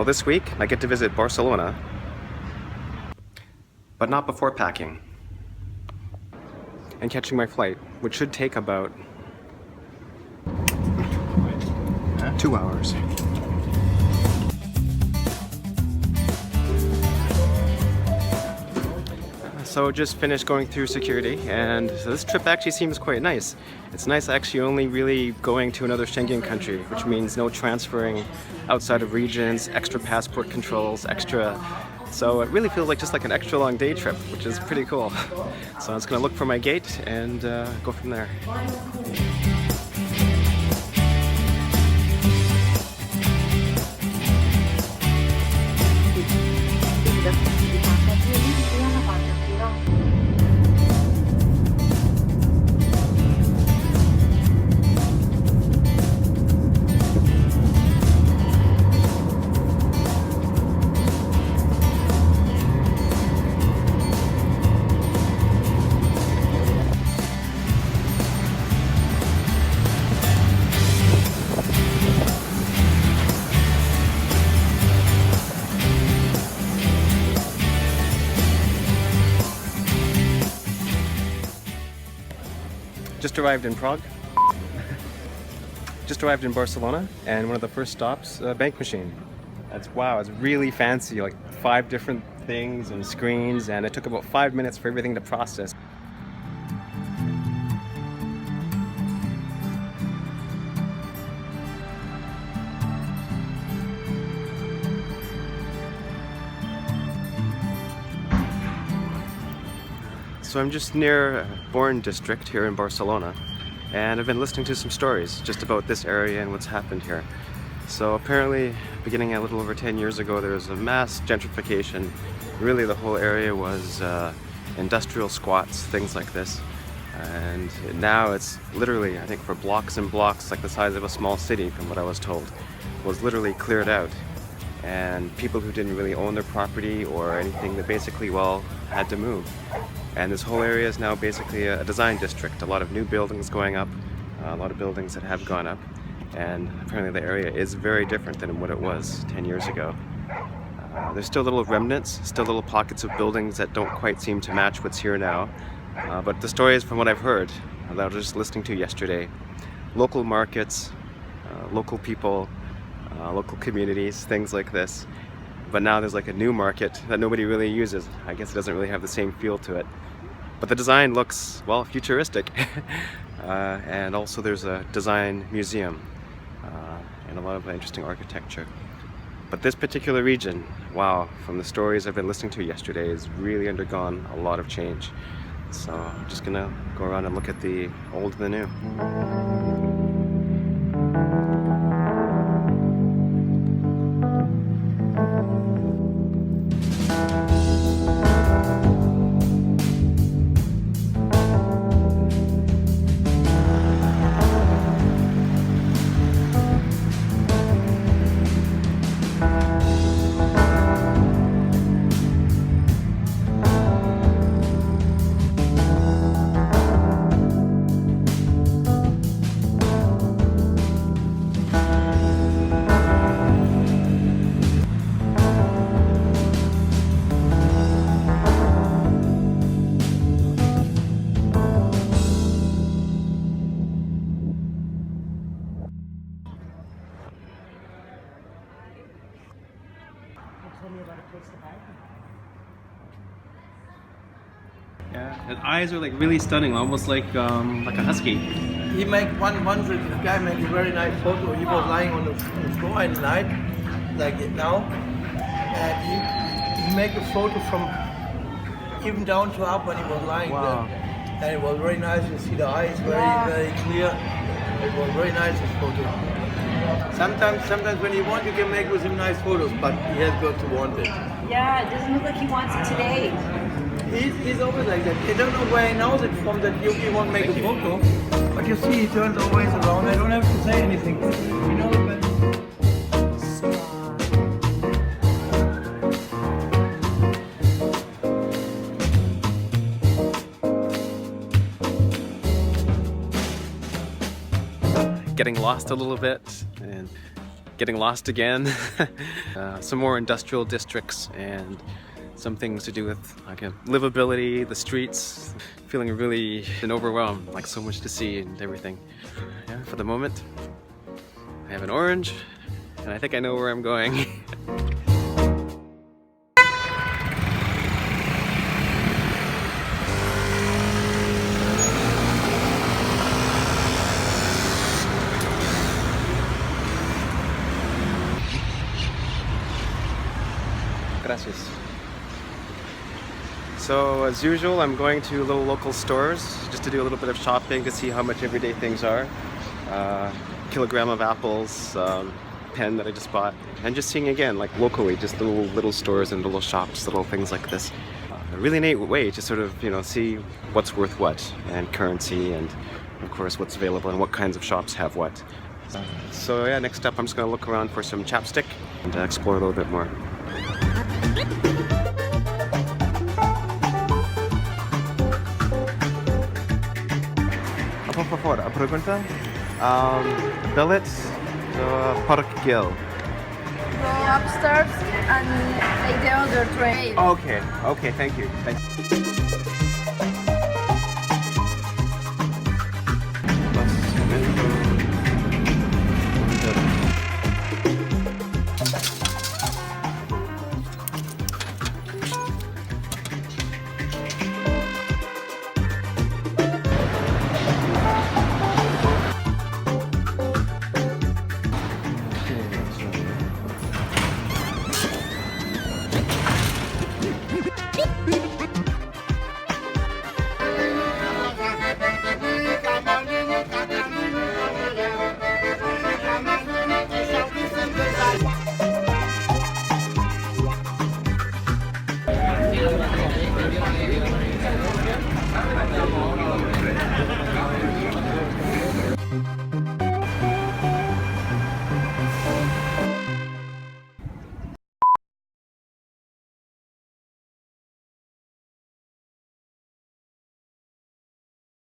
Well, this week I get to visit Barcelona, but not before packing and catching my flight, which should take about 2 hours. So just finished going through security, and so this trip actually seems quite nice. It's nice actually only really going to another Schengen country, which means no transferring outside of regions, extra passport controls, so it really feels like just like an extra long day trip, which is pretty cool. So I'm just gonna look for my gate and go from there. Just arrived in Prague. Just arrived in Barcelona, and one of the first stops, a bank machine. Wow, it's really fancy, like 5 different things and screens, and it took about 5 minutes for everything to process. So I'm just near Born district here in Barcelona, and I've been listening to some stories just about this area and what's happened here. So apparently, beginning a little over 10 years ago, there was a mass gentrification. Really the whole area was industrial squats, things like this. And now it's literally, I think for blocks and blocks, like the size of a small city from what I was told, was literally cleared out. And people who didn't really own their property or anything, they basically, well, had to move. And this whole area is now basically a design district. A lot of new buildings going up, a lot of buildings that have gone up. And apparently the area is very different than what it was 10 years ago. There's still little remnants, still little pockets of buildings that don't quite seem to match what's here now. But the stories from what I've heard, that I was just listening to yesterday, local markets, local people, local communities, things like this. But now there's like a new market that nobody really uses. I guess it doesn't really have the same feel to it. But the design looks, well, futuristic. And also there's a design museum and a lot of interesting architecture. But this particular region, wow, from the stories I've been listening to yesterday, has really undergone a lot of change. So I'm just gonna go around and look at the old and the new. Yeah, his eyes are like really stunning, almost like a husky. He make once the guy made a very nice photo. He was lying on the floor at night, like it now, and he made a photo from even down to up when he was lying there. And it was very nice. You see the eyes very clear. It was very nice, his photo. Sometimes when he wants, you can make with him nice photos, but he has got to want it. Yeah, it doesn't look like he wants it today. He's always like that. I don't know where he knows it from, that you won't make a photo. But you see, he turns always around. I don't have to say anything. You know it better. Getting lost a little bit, and getting lost again. Some more industrial districts and some things to do with livability, the streets. Feeling really overwhelmed, like so much to see and everything. Yeah, for the moment, I have an orange, and I think I know where I'm going. Gracias. So as usual, I'm going to little local stores just to do a little bit of shopping to see how much everyday things are. Kilogram of apples, pen that I just bought, and just seeing again, like locally, just little stores and little shops, little things like this. A really neat way to sort of, see what's worth what, and currency, and of course what's available and what kinds of shops have what. So yeah, next up I'm just going to look around for some chapstick and explore a little bit more. Por favor, a pergunta. Billets Park Gill. Go upstairs and take the other train. Okay, thank you.